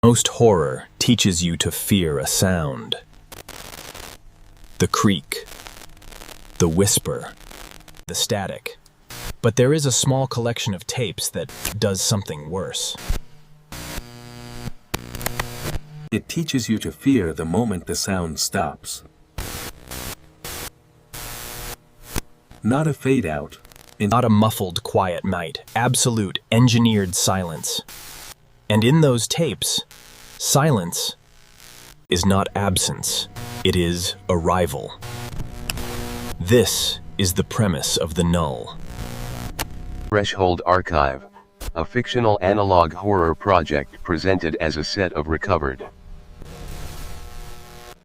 Most horror teaches you to fear a sound. The creak, the whisper, the static. But there is a small collection of tapes that does something worse. It teaches you to fear the moment the sound stops. Not a fade out. Not a muffled, quiet night. Absolute, engineered silence. And in those tapes, silence is not absence. It is arrival. This is the premise of The Null. Threshold Archive, a fictional analog horror project presented as a set of recovered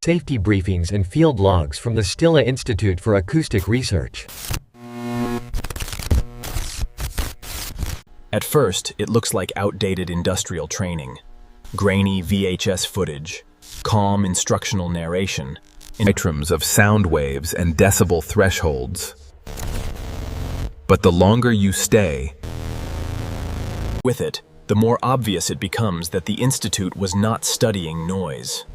safety briefings and field logs from the Stilla Institute for Acoustic Research. At first, it looks like outdated industrial training. Grainy VHS footage, calm instructional narration, items of sound waves and decibel thresholds. But the longer you stay with it, the more obvious it becomes that the Institute was not studying noise.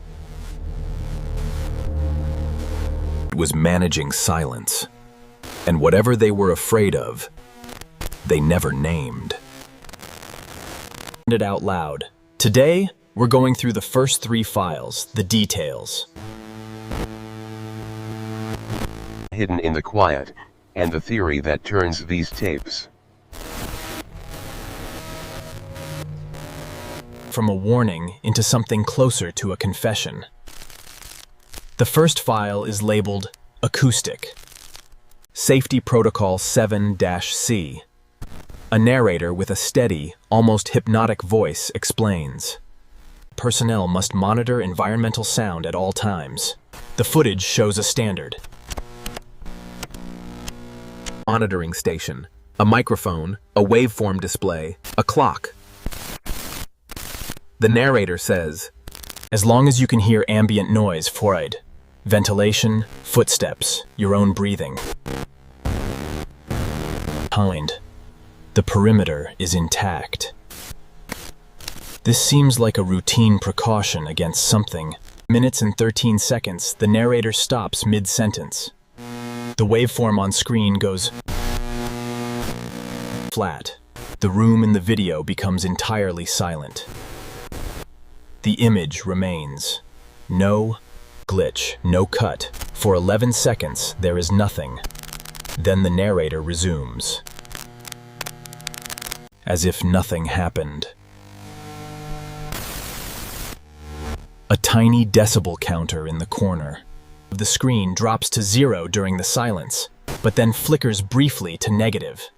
It was managing silence. And whatever they were afraid of, they never named. It out loud. Today, we're going through the first 3 files, the details. Hidden in the quiet, and the theory that turns these tapes from a warning into something closer to a confession. The first file is labeled Acoustic. Safety Protocol 7-C. A narrator with a steady, almost hypnotic voice explains. Personnel must monitor environmental sound at all times. The footage shows a standard monitoring station, a microphone, a waveform display, a clock. The narrator says, as long as you can hear ambient noise, Freud, ventilation, footsteps, your own breathing. The perimeter is intact. This seems like a routine precaution against something. Minutes and 13 seconds, the narrator stops mid-sentence. The waveform on screen goes flat. The room in the video becomes entirely silent. The image remains. No glitch, no cut. For 11 seconds, there is nothing. Then the narrator resumes, as if nothing happened. A tiny decibel counter in the corner of the screen drops to 0 during the silence, but then flickers briefly to negative.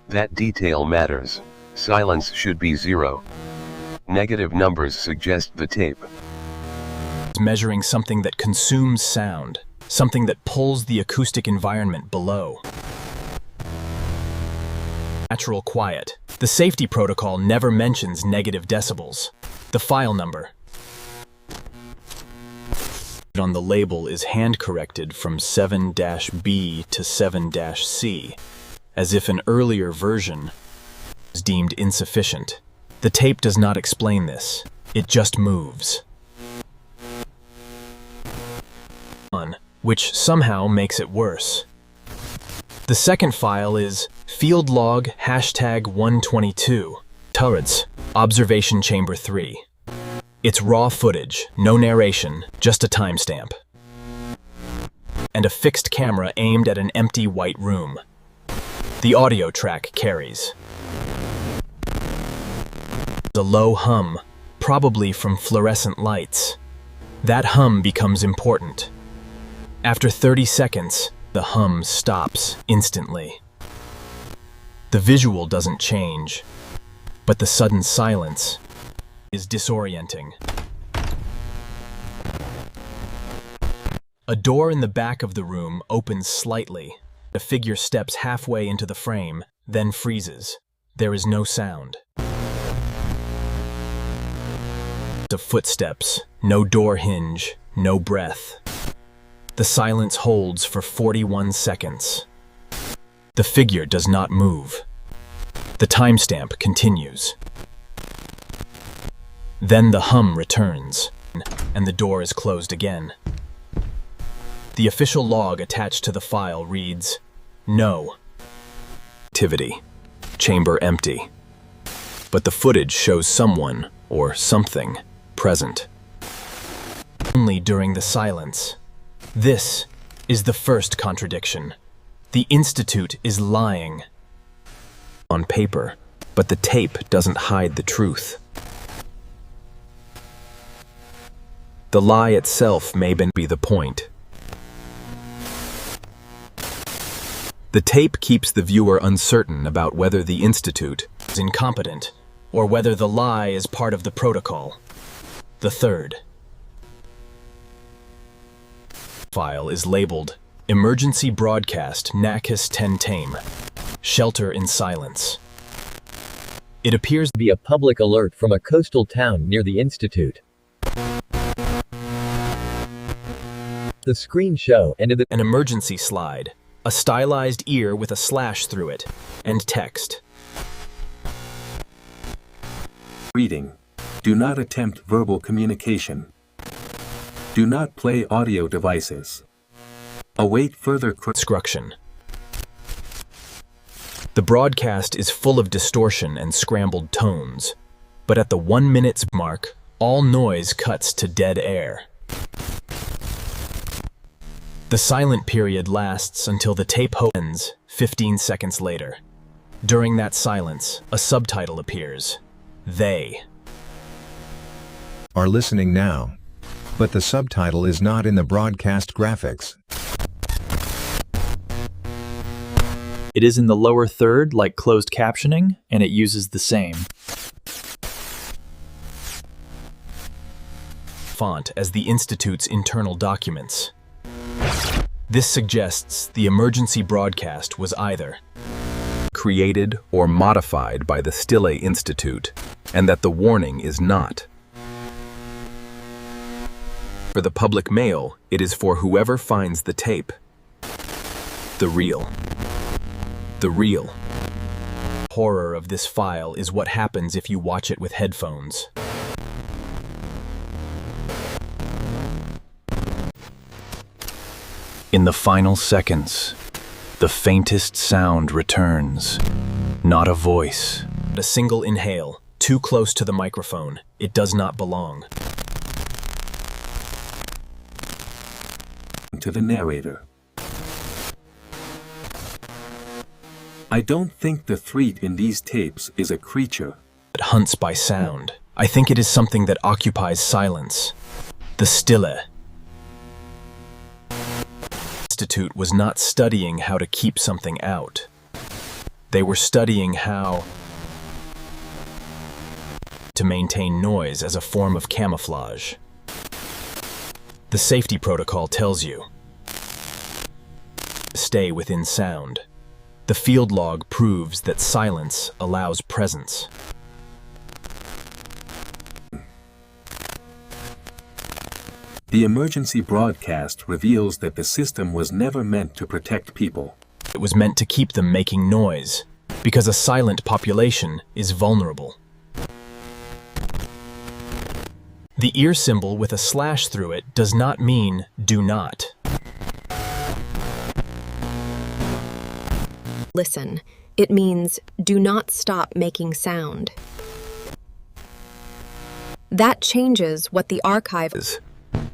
That detail matters. Silence should be 0. Negative numbers suggest the tape is measuring something that consumes sound, something that pulls the acoustic environment below. Natural quiet. The safety protocol never mentions negative decibels. The file number on the label is hand-corrected from 7-B to 7-C, as if an earlier version was deemed insufficient. The tape does not explain this. It just moves. Which somehow makes it worse. The second file is field log #122, turrets, observation chamber 3. It's raw footage, no narration, just a timestamp. And a fixed camera aimed at an empty white room. The audio track carries. A low hum, probably from fluorescent lights. That hum becomes important. After 30 seconds, the hum stops instantly. The visual doesn't change, but the sudden silence is disorienting. A door in the back of the room opens slightly. A figure steps halfway into the frame, then freezes. There is no sound. Of footsteps, no door hinge, no breath. The silence holds for 41 seconds. The figure does not move. The timestamp continues. Then the hum returns, and the door is closed again. The official log attached to the file reads, "No activity. Chamber empty." But the footage shows someone, or something, present. Only during the silence. This is the first contradiction. The Institute is lying on paper, but the tape doesn't hide the truth. The lie itself may be the point. The tape keeps the viewer uncertain about whether the Institute is incompetent or whether the lie is part of the protocol. The third file is labeled Emergency Broadcast Nakis Tentame, Shelter in Silence. It appears to be a public alert from a coastal town near the Institute. The screen show ended an emergency slide, a stylized ear with a slash through it, and text. Reading. Do not attempt verbal communication. Do not play audio devices. Await further instruction. The broadcast is full of distortion and scrambled tones, but at the 1 minute mark, all noise cuts to dead air. The silent period lasts until the tape ends 15 seconds later. During that silence, a subtitle appears. They are listening now. But the subtitle is not in the broadcast graphics. It is in the lower third, like closed captioning, and it uses the same font as the Institute's internal documents. This suggests the emergency broadcast was either created or modified by the Stille Institute, and that the warning is not for the public mail. It is for whoever finds the tape. The real horror of this file is what happens if you watch it with headphones. In the final seconds, the faintest sound returns. Not a voice. A single inhale, too close to the microphone. It does not belong. To the narrator. I don't think the threat in these tapes is a creature that hunts by sound. I think it is something that occupies silence. The Stille Institute was not studying how to keep something out. They were studying how to maintain noise as a form of camouflage. The safety protocol tells you to stay within sound. The field log proves that silence allows presence. The emergency broadcast reveals that the system was never meant to protect people. It was meant to keep them making noise, because a silent population is vulnerable. The ear symbol with a slash through it does not mean do not. Listen. It means do not stop making sound. That changes what the archive is.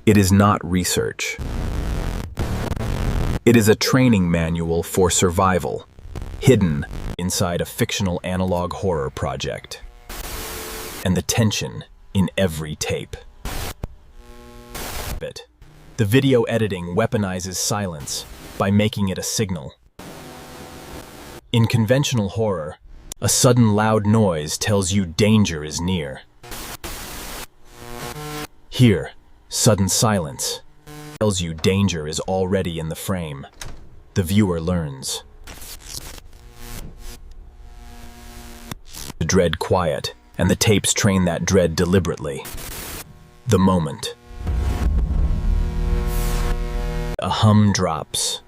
It is not research. It is a training manual for survival, hidden inside a fictional analog horror project. And the tension in every tape. The video editing weaponizes silence by making it a signal. In conventional horror, a sudden loud noise tells you danger is near. Here, sudden silence tells you danger is already in the frame. The viewer learns to dread quiet, and the tapes train that dread deliberately. The moment a hum drops,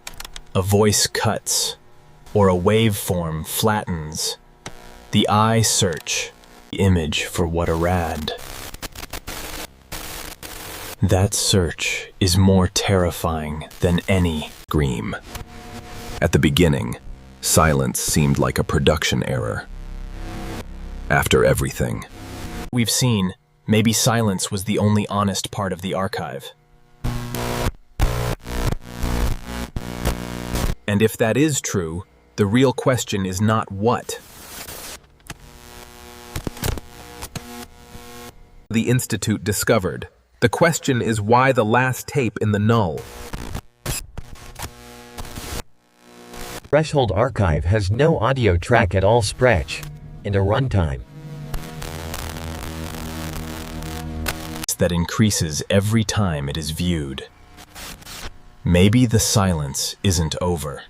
a voice cuts, or a waveform flattens, The eye search, the image for what a rad. That search is more terrifying than any scream. At the beginning, silence seemed like a production error. After everything we've seen, maybe silence was the only honest part of the archive. And if that is true, the real question is not what the Institute discovered. The question is why the last tape in the null. Threshold Archive has no audio track at all stretch, and a runtime that increases every time it is viewed. Maybe the silence isn't over.